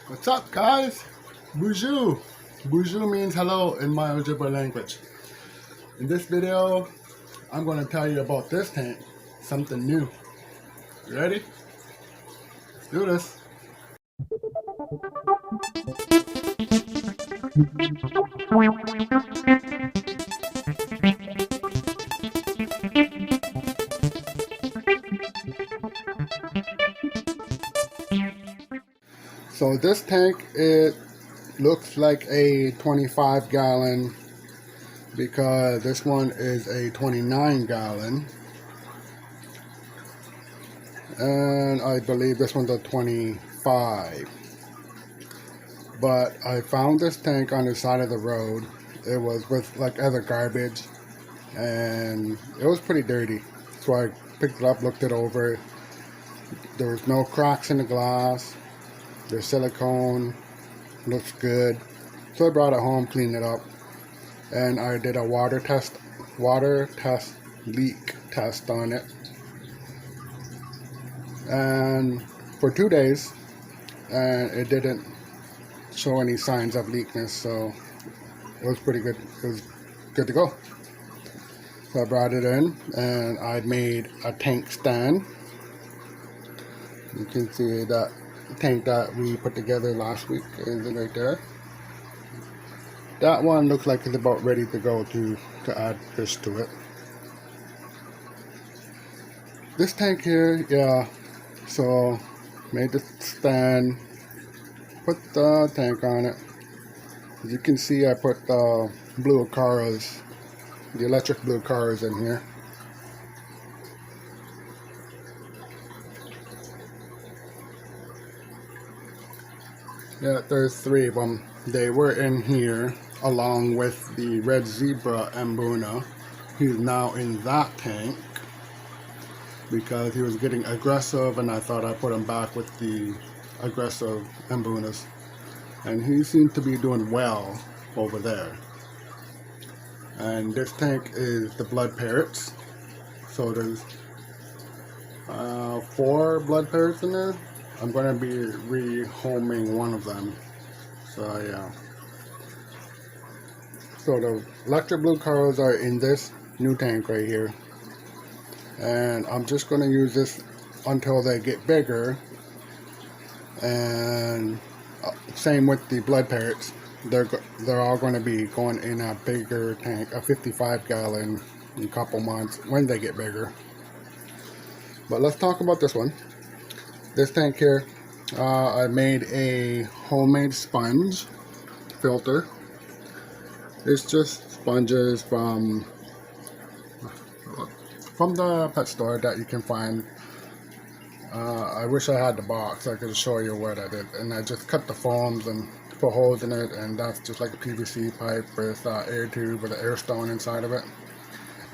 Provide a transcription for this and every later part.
What's up, guys? Bonjour. Bonjour means hello in my Ojibwe language. In this video, I'm going to tell you about this tank, something new. You ready? Let's do this. So this tank, it looks like a 25 gallon because this one is a 29 gallon. And I believe this one's a 25. But I found this tank on the side of the road. It was with like other garbage and it was pretty dirty. So I picked it up, looked it over. There was no cracks in the glass. The silicone looks good. So I brought it home, cleaned it up, and I did a water test leak test on it. And for 2 days, and it didn't show any signs of leakness, so it was pretty good. It was good to go. So I brought it in and I made a tank stand. You can see that tank that we put together last week is right there. That one looks like it's about ready to go to add fish to it. This tank here, yeah, so made the stand, put the tank on it. As you can see, I put the blue Acaras, the electric blue Acaras in here. Yeah, there's 3 of them. They were in here along with the red zebra Mbuna. He's now in that tank because he was getting aggressive, and I thought I'd put him back with the aggressive Mbunas. And he seems to be doing well over there. And this tank is the blood parrots. So there's 4 blood parrots in there. I'm going to be rehoming one of them. So yeah. So the electric blue corals are in this new tank right here. And I'm just going to use this until they get bigger. And same with the blood parrots. They're all going to be going in a bigger tank, a 55 gallon, in a couple months when they get bigger. But let's talk about this one. This tank here, I made a homemade sponge filter. It's just sponges from the pet store that you can find. I wish I had the box. I could show you what I did. And I just cut the foams and put holes in it, and that's just like a PVC pipe with air tube with an air stone inside of it.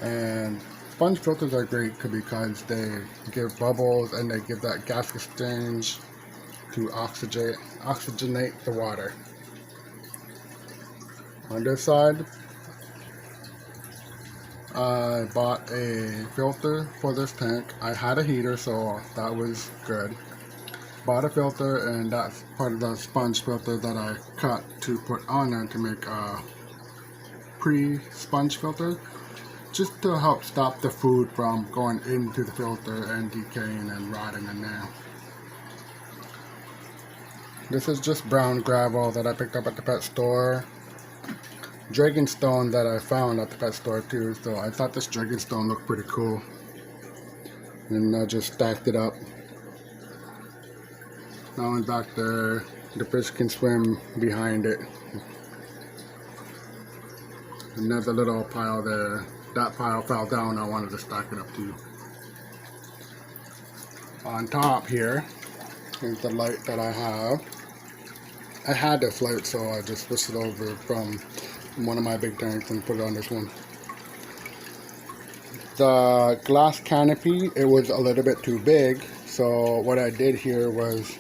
And sponge filters are great because they give bubbles and they give that gas exchange to oxygenate the water. On this side, I bought a filter for this tank. I had a heater, so that was good. Bought a filter, and that's part of the sponge filter that I cut to put on there to make a pre-sponge filter, just to help stop the food from going into the filter and decaying and rotting in there. This is just brown gravel that I picked up at the pet store. Dragonstone that I found at the pet store too, so I thought this Dragonstone looked pretty cool. And I just stacked it up. That one's back there. The fish can swim behind it. Another little pile there. That pile fell down. I wanted to stack it up too. On top here is the light that I have. I had this light, so I just switched it over from one of my big tanks and put it on this one. The glass canopy, it was a little bit too big, so what I did here was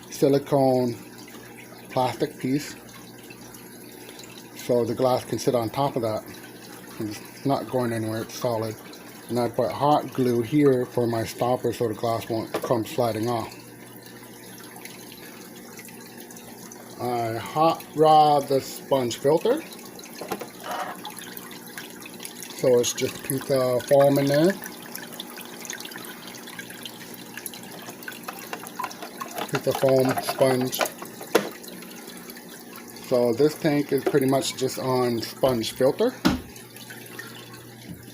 silicone plastic piece so the glass can sit on top of that. It's not going anywhere, it's solid. And I put hot glue here for my stopper so the glass won't come sliding off. I hot rod the sponge filter. So it's just a piece of foam in there. Piece of foam sponge. So this tank is pretty much just on sponge filter.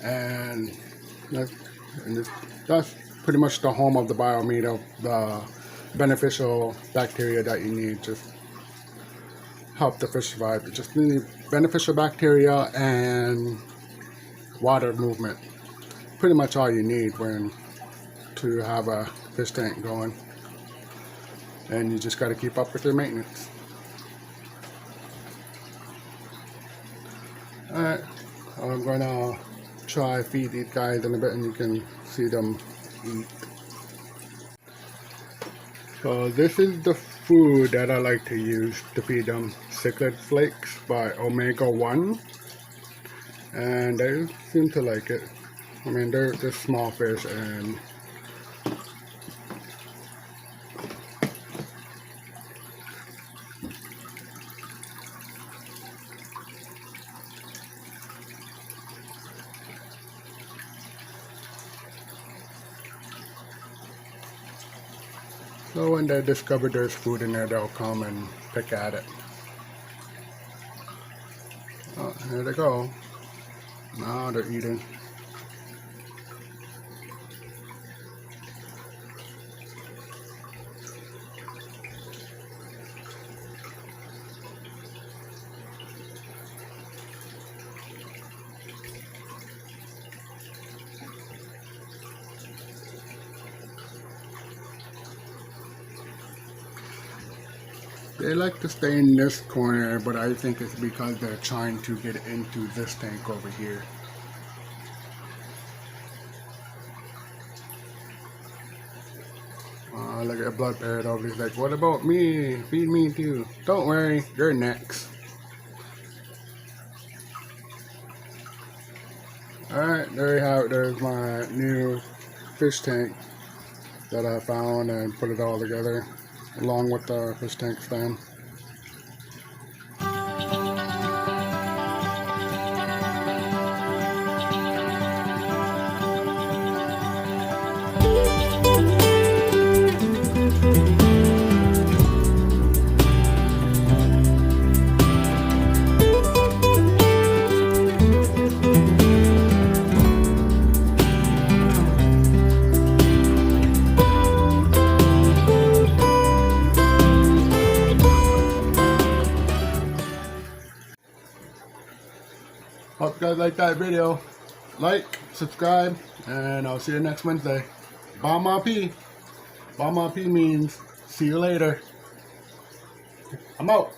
And that's pretty much the home of the biometer, the beneficial bacteria that you need to help the fish survive. Just need beneficial bacteria and water movement. Pretty much all you need to have a fish tank going. And you just got to keep up with your maintenance. Alright, I'm going to try feed these guys in a bit and you can see them eat. So this is the food that I like to use to feed them. Cichlid Flakes by Omega 1. And they seem to like it. I mean, they're small fish and so when they discover there's food in there, they'll come and pick at it. Oh, here they go. Now they're eating. They like to stay in this corner, but I think it's because they're trying to get into this tank over here. Look at Blood Parrot over. He's like, what about me? Feed me too. Don't worry, you're next. Alright, there you have it. There's my new fish tank that I found and put it all together along with the fish tank stand. Hope you guys like that video. Like, subscribe, and I'll see you next Wednesday. Bama P. Bama P means see you later. I'm out.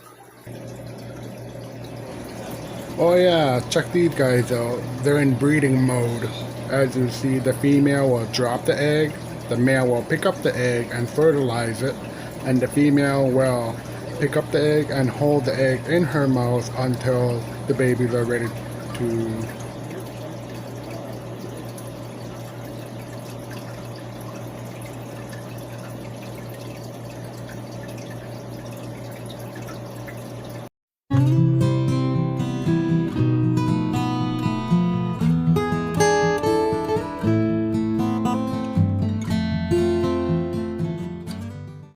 Oh yeah, check these guys out. They're in breeding mode. As you see, the female will drop the egg, the male will pick up the egg and fertilize it, and the female will pick up the egg and hold the egg in her mouth until the babies are ready to